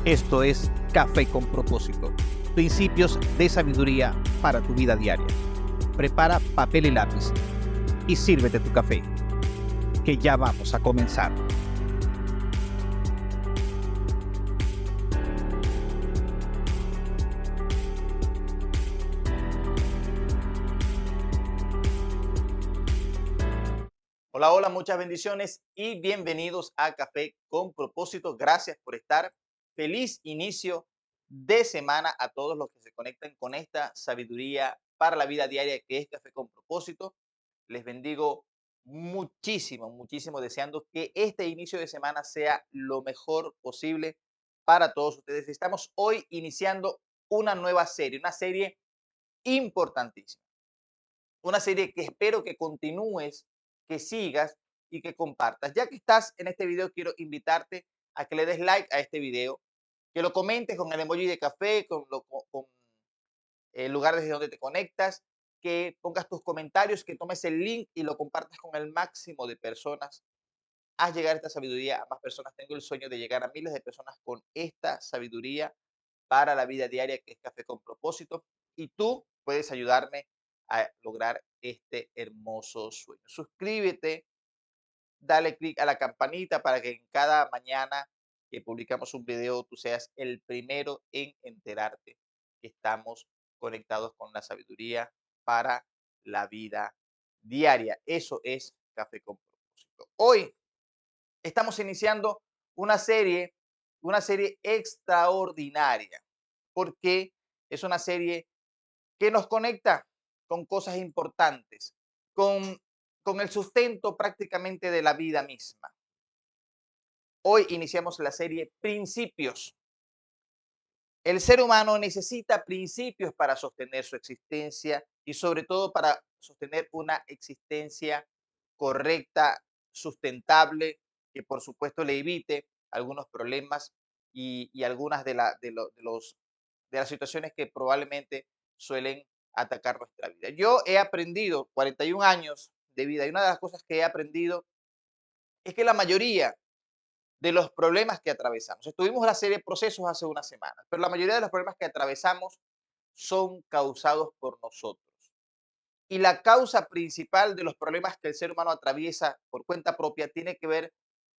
Esto es Café con Propósito, principios de sabiduría para tu vida diaria. Prepara papel y lápiz y sírvete tu café, que ya vamos a comenzar. Hola, hola, muchas bendiciones y bienvenidos a Café con Propósito. Gracias por estar. Feliz inicio de semana a todos los que se conectan con esta sabiduría para la vida diaria que es Café con Propósito. Les bendigo muchísimo, muchísimo, deseando que este inicio de semana sea lo mejor posible para todos ustedes. Estamos hoy iniciando una serie importantísima, una serie que espero que continúes, que sigas y que compartas. Ya que estás en este video, quiero invitarte a que le des like a este video, que lo comentes con el emoji de café, con el lugar desde donde te conectas, que pongas tus comentarios, que tomes el link y lo compartas con el máximo de personas. Haz llegar esta sabiduría a más personas. Tengo el sueño de llegar a miles de personas con esta sabiduría para la vida diaria que es Café con Propósito. Y tú puedes ayudarme a lograr este hermoso sueño. Suscríbete, dale click a la campanita para que en cada mañana que publicamos un video tú seas el primero en enterarte que estamos conectados con la sabiduría para la vida diaria. Eso es Café con Propósito. Hoy estamos iniciando una una serie extraordinaria, porque es una serie que nos conecta con cosas importantes, con, con el sustento prácticamente de la vida misma. Hoy iniciamos la serie Principios. El ser humano necesita principios para sostener su existencia y sobre todo para sostener una existencia correcta, sustentable, que por supuesto le evite algunos problemas y algunas de las situaciones que probablemente suelen atacar nuestra vida. Yo he aprendido 41 años de vida y una de las cosas que he aprendido es que la mayoría de los problemas que atravesamos. Estuvimos en la serie Procesos hace unas semanas, pero la mayoría de los problemas que atravesamos son causados por nosotros. Y la causa principal de los problemas que el ser humano atraviesa por cuenta propia tiene que ver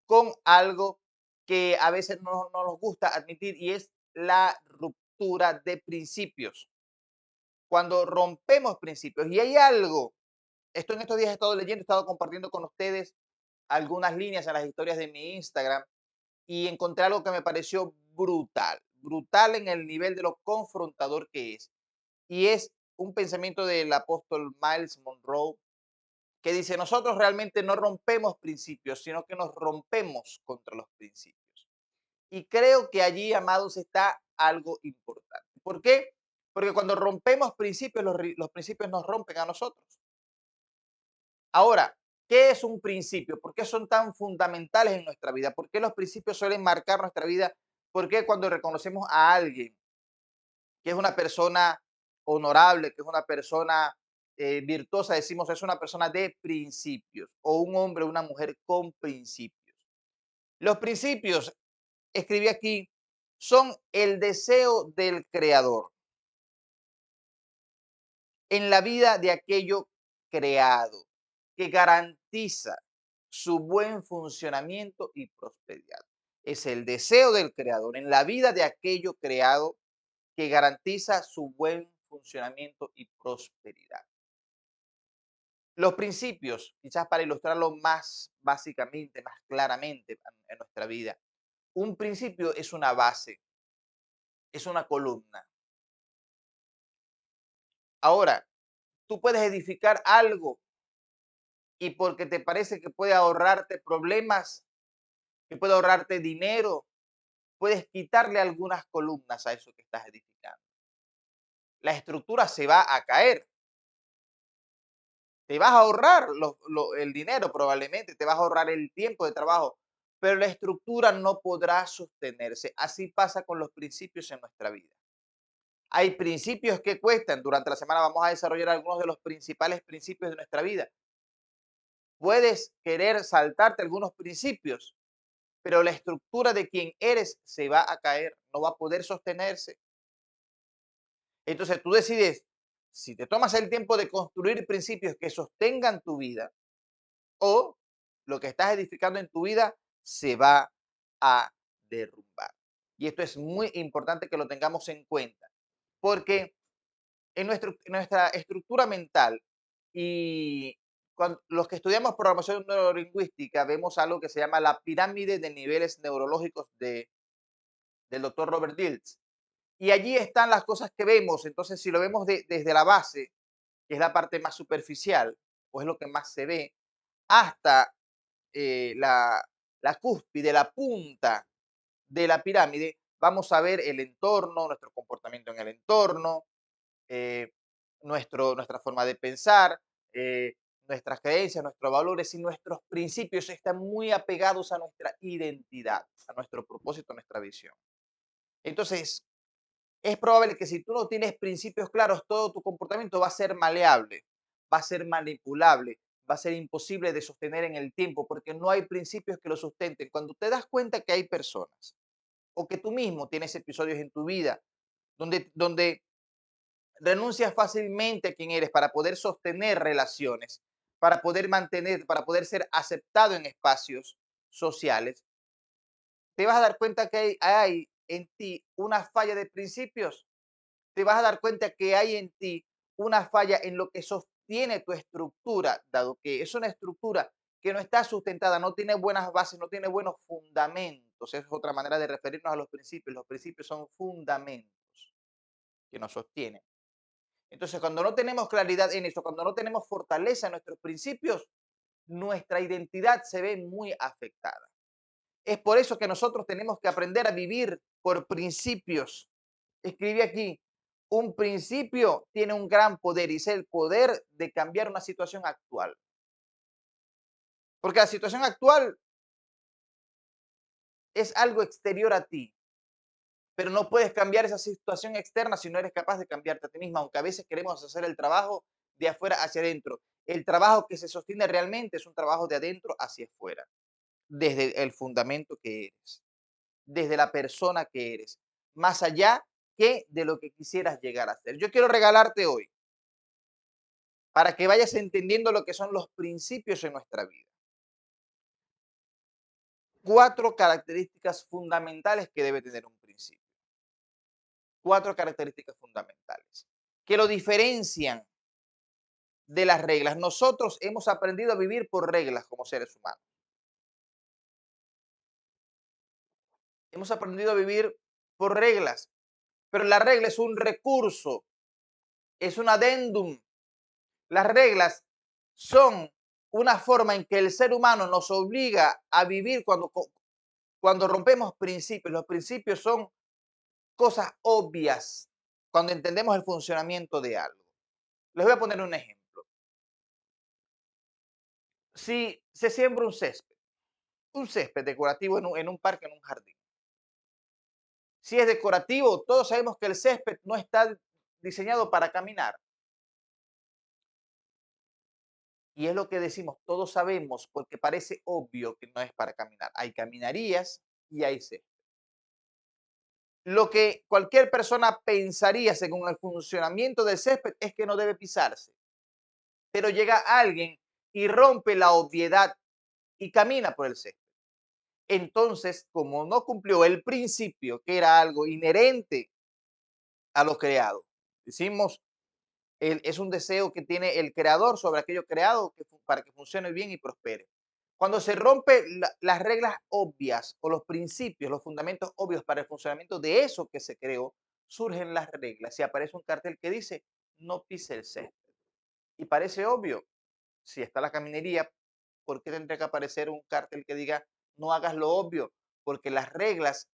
con algo que a veces no nos gusta admitir y es la ruptura de principios. Cuando rompemos principios, y hay algo, esto en estos días he estado leyendo, he estado compartiendo con ustedes algunas líneas en las historias de mi Instagram y encontré algo que me pareció brutal, brutal en el nivel de lo confrontador que es. Y es un pensamiento del apóstol Miles Monroe que dice, nosotros realmente no rompemos principios, sino que nos rompemos contra los principios. Y creo que allí, amados, está algo importante. ¿Por qué? Porque cuando rompemos principios, los principios nos rompen a nosotros. Ahora, ¿qué es un principio? ¿Por qué son tan fundamentales en nuestra vida? ¿Por qué los principios suelen marcar nuestra vida? ¿Por qué cuando reconocemos a alguien que es una persona honorable, que es una persona virtuosa, decimos es una persona de principios o un hombre o una mujer con principios? Los principios, escribí aquí, son el deseo del creador en la vida de aquello creado, que garantiza su buen funcionamiento y prosperidad. Es el deseo del creador en la vida de aquello creado que garantiza su buen funcionamiento y prosperidad. Los principios, quizás para ilustrarlo más básicamente, más claramente en nuestra vida, un principio es una base, es una columna. Ahora, tú puedes edificar algo y porque te parece que puede ahorrarte problemas, que puede ahorrarte dinero, puedes quitarle algunas columnas a eso que estás edificando. La estructura se va a caer. Te vas a ahorrar el dinero probablemente, te vas a ahorrar el tiempo de trabajo, pero la estructura no podrá sostenerse. Así pasa con los principios en nuestra vida. Hay principios que cuestan. Durante la semana vamos a desarrollar algunos de los principales principios de nuestra vida. Puedes querer saltarte algunos principios, pero la estructura de quien eres se va a caer, no va a poder sostenerse. Entonces tú decides si te tomas el tiempo de construir principios que sostengan tu vida o lo que estás edificando en tu vida se va a derrumbar. Y esto es muy importante que lo tengamos en cuenta, porque en nuestra estructura mental y los que estudiamos programación neurolingüística vemos algo que se llama la pirámide de niveles neurológicos del doctor Robert Dilts. Y allí están las cosas que vemos. Entonces, si lo vemos desde la base, que es la parte más superficial, o es lo que más se ve, hasta la cúspide, la punta de la pirámide, vamos a ver el entorno, nuestro comportamiento en el entorno, eh, nuestra forma de pensar, eh, nuestras creencias, nuestros valores y nuestros principios están muy apegados a nuestra identidad, a nuestro propósito, a nuestra visión. Entonces, es probable que si tú no tienes principios claros, todo tu comportamiento va a ser maleable, va a ser manipulable, va a ser imposible de sostener en el tiempo porque no hay principios que lo sustenten. Cuando te das cuenta que hay personas o que tú mismo tienes episodios en tu vida donde renuncias fácilmente a quién eres para poder sostener relaciones, para poder mantener, para poder ser aceptado en espacios sociales, te vas a dar cuenta que hay en ti una falla de principios, te vas a dar cuenta que hay en ti una falla en lo que sostiene tu estructura, dado que es una estructura que no está sustentada, no tiene buenas bases, no tiene buenos fundamentos. Esa es otra manera de referirnos a los principios. Los principios son fundamentos que nos sostienen. Entonces, cuando no tenemos claridad en eso, cuando no tenemos fortaleza en nuestros principios, nuestra identidad se ve muy afectada. Es por eso que nosotros tenemos que aprender a vivir por principios. Escribí aquí, un principio tiene un gran poder y es el poder de cambiar una situación actual. Porque la situación actual es algo exterior a ti, pero no puedes cambiar esa situación externa si no eres capaz de cambiarte a ti misma, aunque a veces queremos hacer el trabajo de afuera hacia adentro. El trabajo que se sostiene realmente es un trabajo de adentro hacia afuera, desde el fundamento que eres, desde la persona que eres, más allá que de lo que quisieras llegar a ser. Yo quiero regalarte hoy, para que vayas entendiendo lo que son los principios en nuestra vida, 4 características fundamentales que debe tener un principio. 4 características fundamentales que lo diferencian de las reglas. Nosotros hemos aprendido a vivir por reglas como seres humanos. Hemos aprendido a vivir por reglas, pero la regla es un recurso, es un adendum. Las reglas son una forma en que el ser humano nos obliga a vivir cuando rompemos principios. Los principios son cosas obvias cuando entendemos el funcionamiento de algo. Les voy a poner un ejemplo. Si se siembra un césped decorativo en un parque, en un jardín. Si es decorativo, todos sabemos que el césped no está diseñado para caminar. Y es lo que decimos, todos sabemos, porque parece obvio que no es para caminar. Hay caminarías y hay césped. Lo que cualquier persona pensaría según el funcionamiento del césped es que no debe pisarse. Pero llega alguien y rompe la obviedad y camina por el césped. Entonces, como no cumplió el principio, que era algo inherente a lo creado, decimos, es un deseo que tiene el creador sobre aquello creado para que funcione bien y prospere. Cuando se rompe las reglas obvias o los principios, los fundamentos obvios para el funcionamiento de eso que se creó, surgen las reglas y aparece un cartel que dice no pise el césped. Y parece obvio, si está la caminería, ¿por qué tendría que aparecer un cartel que diga no hagas lo obvio? Porque las reglas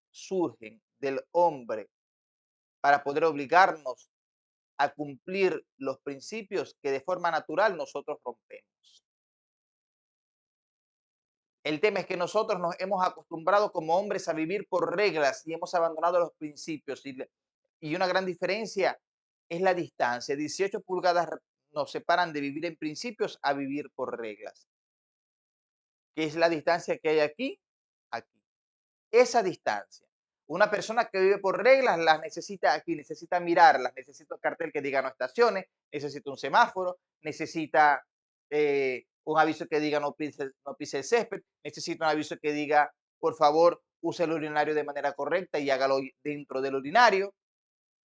surgen del hombre para poder obligarnos a cumplir los principios que de forma natural nosotros rompemos. El tema es que nosotros nos hemos acostumbrado como hombres a vivir por reglas y hemos abandonado los principios. Y una gran diferencia es la distancia. 18 pulgadas nos separan de vivir en principios a vivir por reglas. ¿Qué es la distancia que hay aquí? aquí. Esa distancia. Una persona que vive por reglas las necesita aquí, necesita mirarlas, necesita un cartel que diga no estaciones, necesita un semáforo, necesita un aviso que diga no pise el césped, necesita un aviso que diga por favor use el urinario de manera correcta y hágalo dentro del urinario.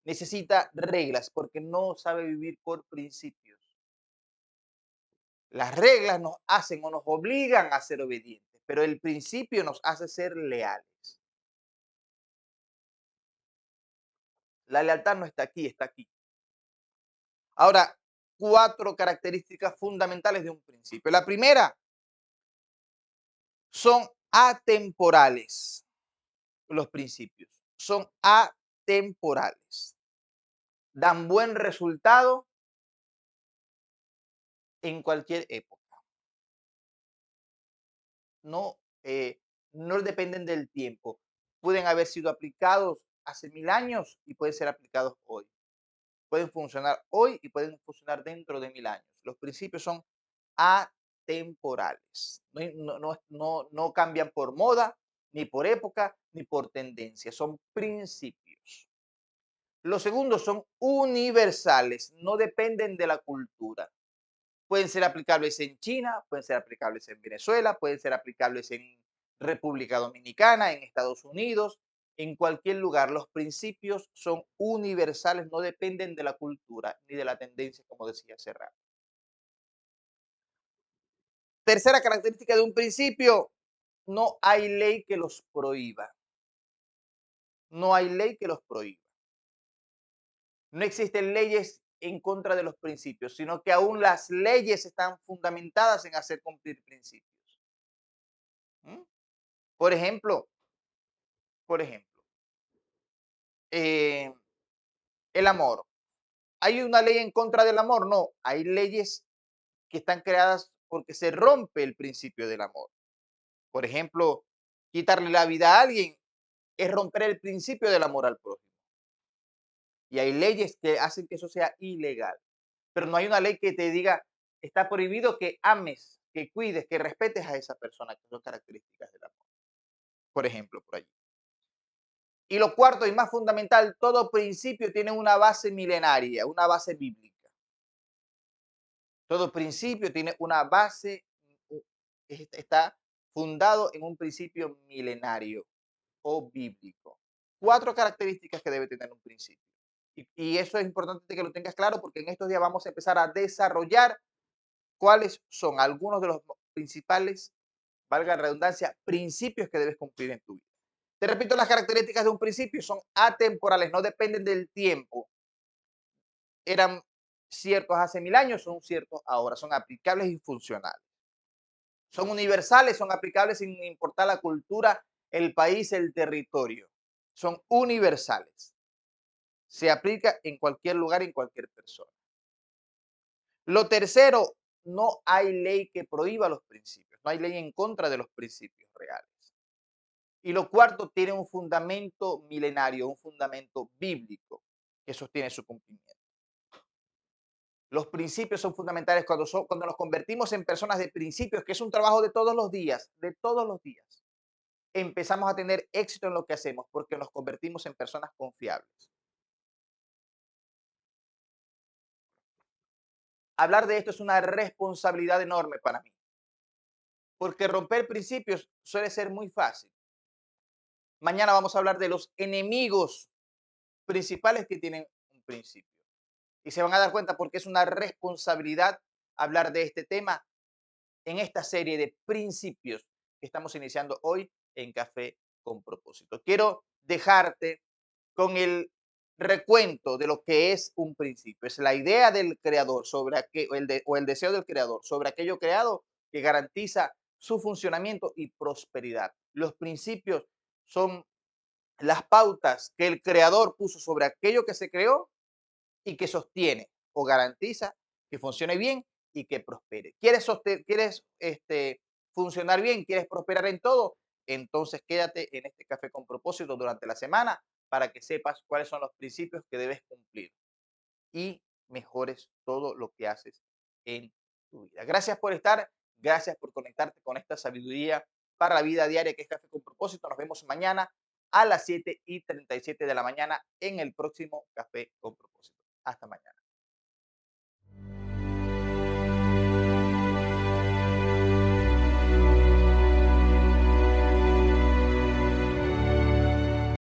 Necesita reglas porque no sabe vivir por principios. Las reglas nos hacen o nos obligan a ser obedientes, pero el principio nos hace ser leales. La lealtad no está aquí, está aquí. Ahora, cuatro características fundamentales de un principio. La primera, son atemporales. Los principios son atemporales. Dan buen resultado en cualquier época. No, no dependen del tiempo. Pueden haber sido aplicados hace 1000 años y pueden ser aplicados hoy. Pueden funcionar hoy y pueden funcionar dentro de 1000 años. Los principios son atemporales. No cambian por moda, ni por época, ni por tendencia. Son principios. Los segundos son universales, no dependen de la cultura. Pueden ser aplicables en China, pueden ser aplicables en Venezuela, pueden ser aplicables en República Dominicana, en Estados Unidos, en cualquier lugar. Los principios son universales, no dependen de la cultura ni de la tendencia, como decía hace rato. Tercera característica de un principio, no hay ley que los prohíba. No hay ley que los prohíba. No existen leyes en contra de los principios, sino que aún las leyes están fundamentadas en hacer cumplir principios. ¿Mm? Por ejemplo, por ejemplo, eh, el amor. ¿Hay una ley en contra del amor? No, hay leyes que están creadas porque se rompe el principio del amor. Por ejemplo, quitarle la vida a alguien es romper el principio del amor al prójimo. Y hay leyes que hacen que eso sea ilegal. Pero no hay una ley que te diga, está prohibido que ames, que cuides, que respetes a esa persona, que son características del amor. Por ejemplo, por allí. Y lo cuarto y más fundamental, todo principio tiene una base milenaria, una base bíblica. Todo principio tiene una base, está fundado en un principio milenario o bíblico. Cuatro características que debe tener un principio. Y eso es importante que lo tengas claro porque en estos días vamos a empezar a desarrollar cuáles son algunos de los principales, valga la redundancia, principios que debes cumplir en tu vida. Te repito, las características de un principio son atemporales, no dependen del tiempo. Eran ciertos hace 1000 años, son ciertos ahora, son aplicables y funcionales. Son universales, son aplicables sin importar la cultura, el país, el territorio. Son universales. Se aplica en cualquier lugar, en cualquier persona. Lo tercero, no hay ley que prohíba los principios, no hay ley en contra de los principios reales. Y lo cuarto, tiene un fundamento milenario, un fundamento bíblico que sostiene su cumplimiento. Los principios son fundamentales cuando nos convertimos en personas de principios, que es un trabajo de todos los días, de todos los días. Empezamos a tener éxito en lo que hacemos porque nos convertimos en personas confiables. Hablar de esto es una responsabilidad enorme para mí, porque romper principios suele ser muy fácil. Mañana vamos a hablar de los enemigos principales que tienen un principio. Y se van a dar cuenta porque es una responsabilidad hablar de este tema en esta serie de principios que estamos iniciando hoy en Café con Propósito. Quiero dejarte con el recuento de lo que es un principio. Es la idea del creador sobre o el deseo del creador sobre aquello creado que garantiza su funcionamiento y prosperidad. Los principios son las pautas que el creador puso sobre aquello que se creó y que sostiene o garantiza que funcione bien y que prospere. ¿Quieres funcionar bien? ¿Quieres prosperar en todo? Entonces quédate en este café con propósito durante la semana para que sepas cuáles son los principios que debes cumplir y mejores todo lo que haces en tu vida. Gracias por estar, gracias por conectarte con esta sabiduría para la vida diaria que es Café con propósito. propósito. Nos vemos mañana a las 7:37 de la mañana en el próximo Café con propósito. Hasta mañana.